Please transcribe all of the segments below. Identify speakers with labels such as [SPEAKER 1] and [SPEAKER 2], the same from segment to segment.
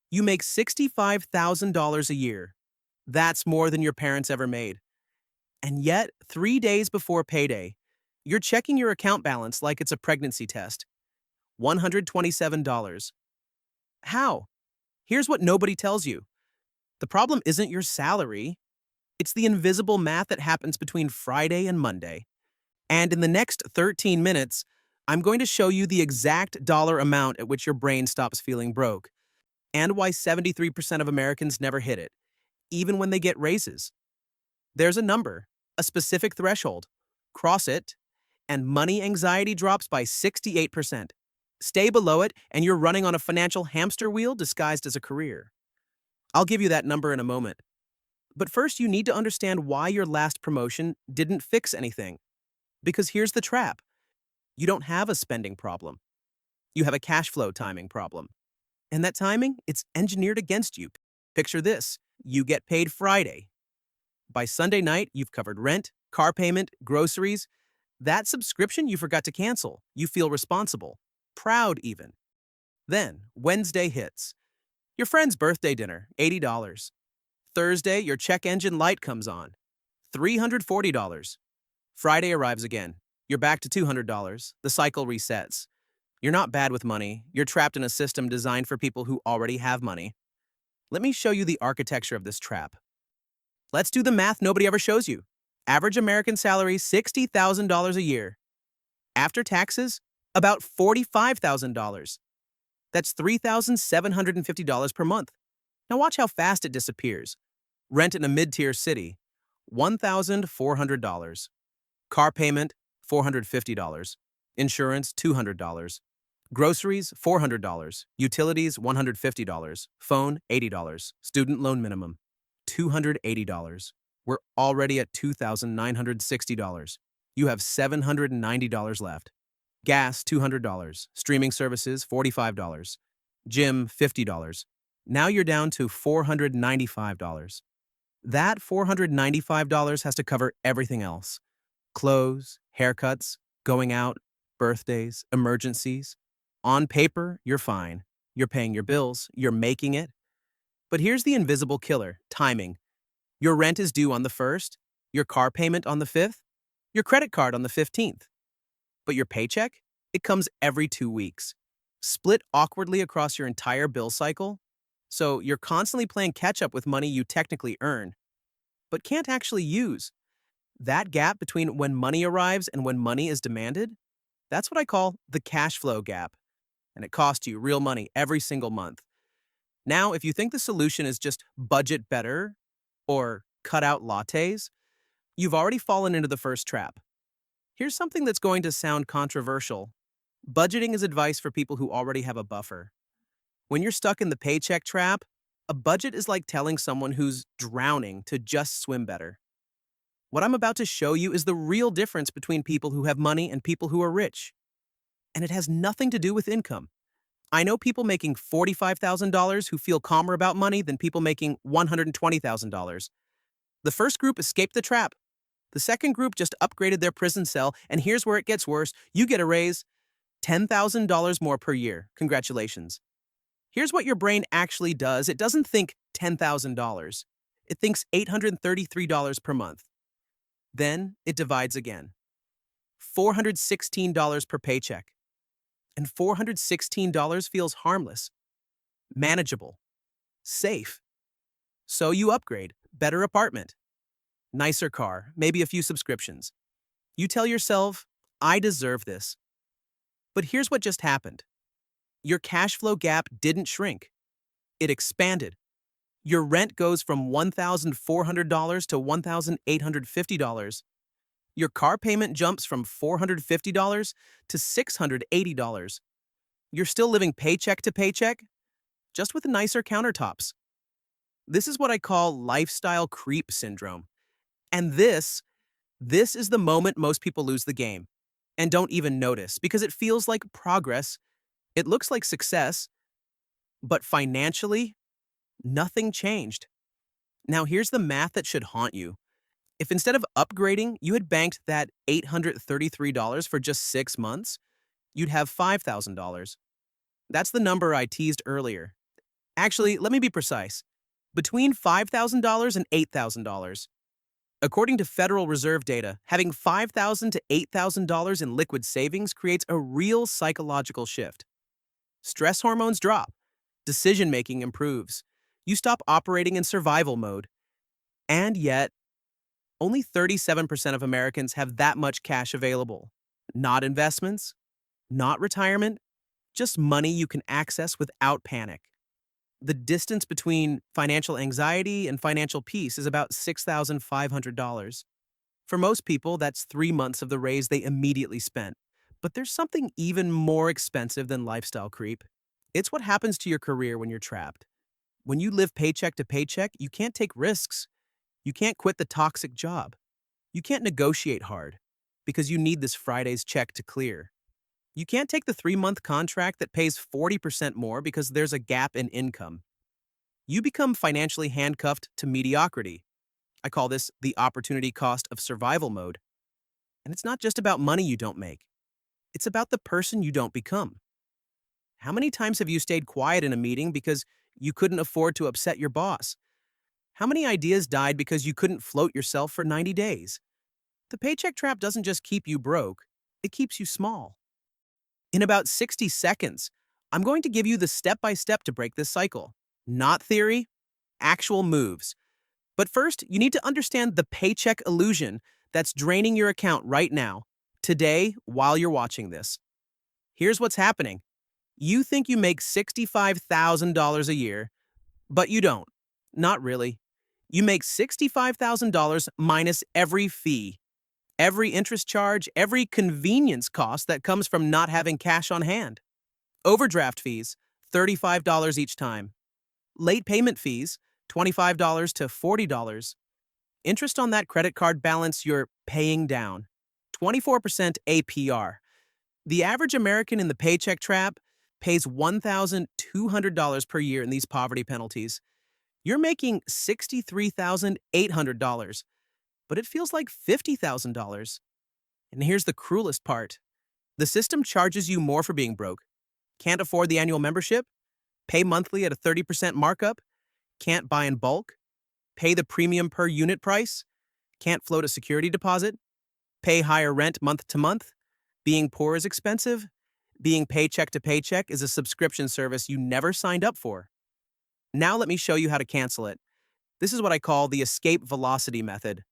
[SPEAKER 1] You make $65,000 a year. That's more than your parents ever made. And yet, 3 days before payday, you're checking your account balance like it's a pregnancy test. $127. How? Here's what nobody tells you. The problem isn't your salary, it's the invisible math that happens between Friday and Monday. And in the next 13 minutes, I'm going to show you the exact dollar amount at which your brain stops feeling broke, and why 73% of Americans never hit it, even when they get raises. There's a number, a specific threshold. Cross it, and money anxiety drops by 68%. Stay below it, and you're running on a financial hamster wheel disguised as a career. I'll give you that number in a moment. But first, you need to understand why your last promotion didn't fix anything. Because here's the trap. You don't have a spending problem. You have a cash flow timing problem. And that timing, it's engineered against you. Picture this. You get paid Friday. By Sunday night, you've covered rent, car payment, groceries. That subscription you forgot to cancel. You feel responsible. Proud even. Then, Wednesday hits. Your friend's birthday dinner, $80. Thursday, your check engine light comes on, $340. Friday arrives again. You're back to $200. The cycle resets. You're not bad with money. You're trapped in a system designed for people who already have money. Let me show you the architecture of this trap. Let's do the math nobody ever shows you. Average American salary, $60,000 a year. After taxes, about $45,000. That's $3,750 per month. Now watch how fast it disappears. Rent in a mid-tier city, $1,400. Car payment, $450. Insurance, $200. Groceries, $400. Utilities, $150. Phone, $80. Student loan minimum, $280. We're already at $2,960. You have $790 left. Gas, $200. Streaming services, $45. Gym, $50. Now you're down to $495. That $495 has to cover everything else. Clothes, haircuts, going out, birthdays, emergencies. On paper, you're fine. You're paying your bills. You're making it. But here's the invisible killer, timing. Your rent is due on the 1st, your car payment on the 5th, your credit card on the 15th. But your paycheck? It comes every 2 weeks. Split awkwardly across your entire bill cycle. So you're constantly playing catch-up with money you technically earn, but can't actually use. That gap between when money arrives and when money is demanded, that's what I call the cash flow gap. And it costs you real money every single month. Now, if you think the solution is just budget better or cut out lattes, you've already fallen into the first trap. Here's something that's going to sound controversial. Budgeting is advice for people who already have a buffer. When you're stuck in the paycheck trap, a budget is like telling someone who's drowning to just swim better. What I'm about to show you is the real difference between people who have money and people who are rich. And it has nothing to do with income. I know people making $45,000 who feel calmer about money than people making $120,000. The first group escaped the trap. The second group just upgraded their prison cell, and here's where it gets worse. You get a raise, $10,000 more per year. Congratulations. Here's what your brain actually does. It doesn't think $10,000. It thinks $833 per month. Then it divides again. $416 per paycheck. And $416 feels harmless, manageable, safe. So you upgrade, better apartment, nicer car, maybe a few subscriptions. You tell yourself, I deserve this. But here's what just happened. Your cash flow gap didn't shrink. It expanded. Your rent goes from $1,400 to $1,850. Your car payment jumps from $450 to $680. You're still living paycheck to paycheck, just with nicer countertops. This is what I call lifestyle creep syndrome. And this is the moment most people lose the game and don't even notice because it feels like progress. It looks like success, but financially, nothing changed. Now here's the math that should haunt you. If instead of upgrading, you had banked that $833 for just 6 months, you'd have $5,000. That's the number I teased earlier. Actually, let me be precise. Between $5,000 and $8,000. According to Federal Reserve data, having $5,000 to $8,000 in liquid savings creates a real psychological shift. Stress hormones drop, decision making improves, you stop operating in survival mode. And yet, only 37% of Americans have that much cash available. Not investments, not retirement, just money you can access without panic. The distance between financial anxiety and financial peace is about $6,500. For most people, that's 3 months of the raise they immediately spent. But there's something even more expensive than lifestyle creep. It's what happens to your career when you're trapped. When you live paycheck to paycheck, you can't take risks. You can't quit the toxic job. You can't negotiate hard because you need this Friday's check to clear. You can't take the 3-month contract that pays 40% more because there's a gap in income. You become financially handcuffed to mediocrity. I call this the opportunity cost of survival mode. And it's not just about money you don't make. It's about the person you don't become. How many times have you stayed quiet in a meeting because you couldn't afford to upset your boss? How many ideas died because you couldn't float yourself for 90 days? The paycheck trap doesn't just keep you broke, it keeps you small. In about 60 seconds, I'm going to give you the step-by-step to break this cycle. Not theory, actual moves. But first, you need to understand the paycheck illusion that's draining your account right now, today, while you're watching this. Here's what's happening. You think you make $65,000 a year, but you don't. Not really. You make $65,000 minus every fee, every interest charge, every convenience cost that comes from not having cash on hand. Overdraft fees, $35 each time. Late payment fees, $25 to $40. Interest on that credit card balance you're paying down, 24% APR. The average American in the paycheck trap pays $1,200 per year in these poverty penalties. You're making $63,800, but it feels like $50,000. And here's the cruelest part. The system charges you more for being broke. Can't afford the annual membership? Pay monthly at a 30% markup? Can't buy in bulk? Pay the premium per unit price? Can't float a security deposit? Pay higher rent month to month? Being poor is expensive? Being paycheck to paycheck is a subscription service you never signed up for. Now let me show you how to cancel it. This is what I call the escape velocity method.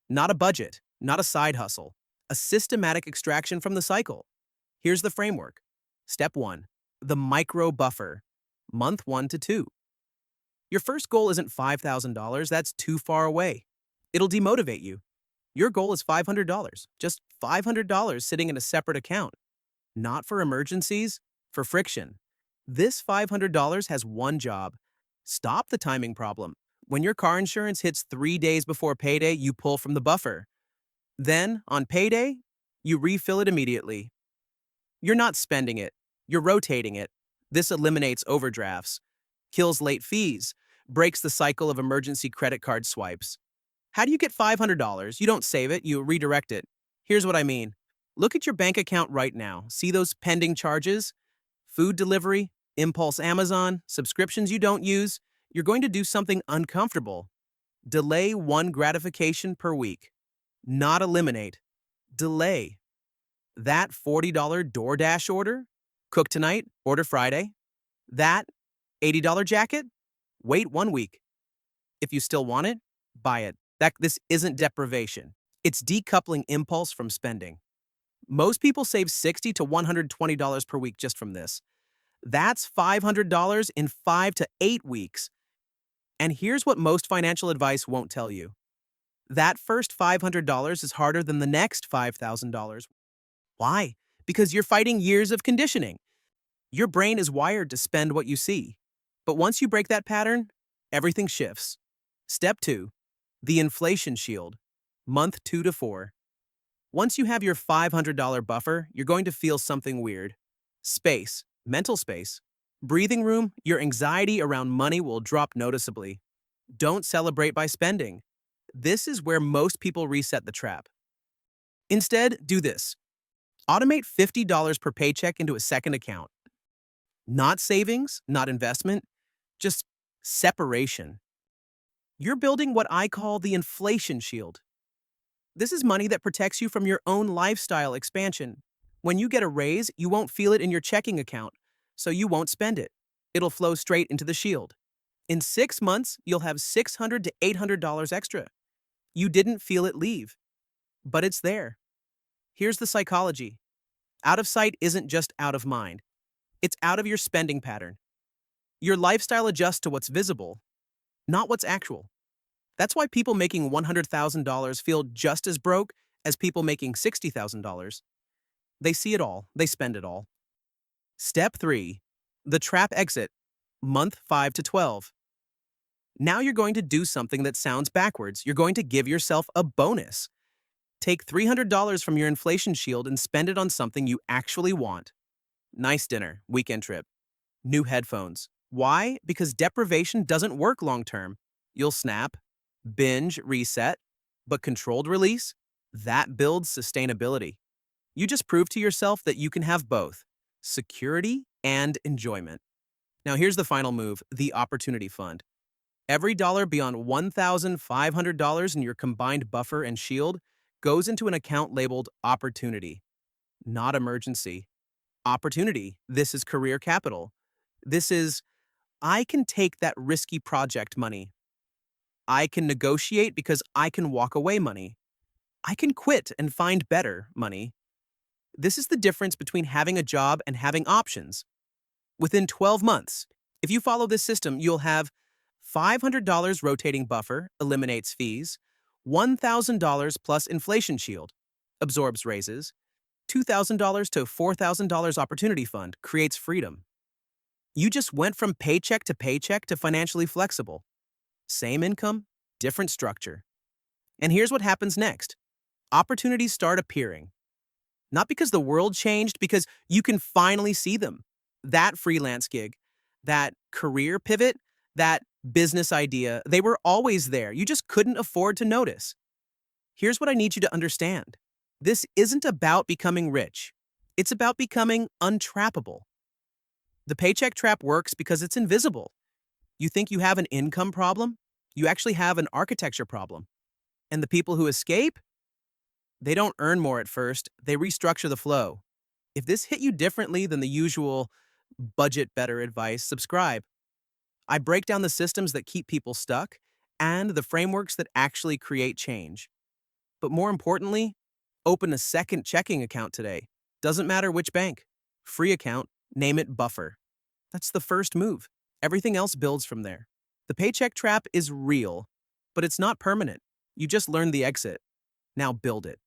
[SPEAKER 1] Not a budget, not a side hustle, a systematic extraction from the cycle. Here's the framework. Step 1. The micro buffer. Month 1 to 2. Your first goal isn't $5,000, that's too far away. It'll demotivate you. Your goal is $500, just $500 sitting in a separate account. Not for emergencies, for friction. This $500 has one job. Stop the timing problem. When your car insurance hits 3 days before payday, you pull from the buffer. Then, on payday, you refill it immediately. You're not spending it, you're rotating it. This eliminates overdrafts, kills late fees, breaks the cycle of emergency credit card swipes. How do you get $500? You don't save it, you redirect it. Here's what I mean. Look at your bank account right now. See those pending charges? Food delivery, impulse Amazon, subscriptions you don't use. You're going to do something uncomfortable. Delay one gratification per week. Not eliminate. Delay. That $40 DoorDash order? Cook tonight, order Friday. That $80 jacket? Wait 1 week. If you still want it, buy it. This isn't deprivation. It's decoupling impulse from spending. Most people save $60 to $120 per week just from this. That's $500 in 5 to 8 weeks. And here's what most financial advice won't tell you. That first $500 is harder than the next $5,000. Why? Because you're fighting years of conditioning. Your brain is wired to spend what you see. But once you break that pattern, everything shifts. Step 2. The inflation shield. Month 2 to 4. Once you have your $500 buffer, you're going to feel something weird. Space. Mental space. Breathing room, your anxiety around money will drop noticeably. Don't celebrate by spending. This is where most people reset the trap. Instead, do this. Automate $50 per paycheck into a second account. Not savings, not investment, just separation. You're building what I call the inflation shield. This is money that protects you from your own lifestyle expansion. When you get a raise, you won't feel it in your checking account, so you won't spend it. It'll flow straight into the shield. In 6 months, you'll have $600 to $800 extra. You didn't feel it leave, but it's there. Here's the psychology. Out of sight isn't just out of mind. It's out of your spending pattern. Your lifestyle adjusts to what's visible, not what's actual. That's why people making $100,000 feel just as broke as people making $60,000. They see it all, they spend it all. Step 3. The trap exit, month 5 to 12. Now you're going to do something that sounds backwards. You're going to give yourself a bonus. Take $300 from your inflation shield and spend it on something you actually want. Nice dinner, weekend trip, new headphones. Why? Because deprivation doesn't work long term. You'll snap, binge, reset, but controlled release, that builds sustainability. You just prove to yourself that you can have both, security and enjoyment. Now here's the final move, the opportunity fund. Every dollar beyond $1,500 in your combined buffer and shield goes into an account labeled opportunity, not emergency. Opportunity, this is career capital. This is, I can take that risky project money. I can negotiate because I can walk away money. I can quit and find better money. This is the difference between having a job and having options. Within 12 months, if you follow this system, you'll have $500 rotating buffer, eliminates fees, $1,000 plus inflation shield, absorbs raises, $2,000 to $4,000 opportunity fund, creates freedom. You just went from paycheck to financially flexible. Same income, different structure. And here's what happens next. Opportunities start appearing. Not because the world changed, because you can finally see them. That freelance gig, that career pivot, that business idea, they were always there. You just couldn't afford to notice. Here's what I need you to understand. This isn't about becoming rich. It's about becoming untrappable. The paycheck trap works because it's invisible. You think you have an income problem? You actually have an architecture problem. And the people who escape? They don't earn more at first, they restructure the flow. If this hit you differently than the usual budget better advice, subscribe. I break down the systems that keep people stuck and the frameworks that actually create change. But more importantly, open a second checking account today. Doesn't matter which bank. Free account, name it Buffer. That's the first move. Everything else builds from there. The paycheck trap is real, but it's not permanent. You just learned the exit. Now build it.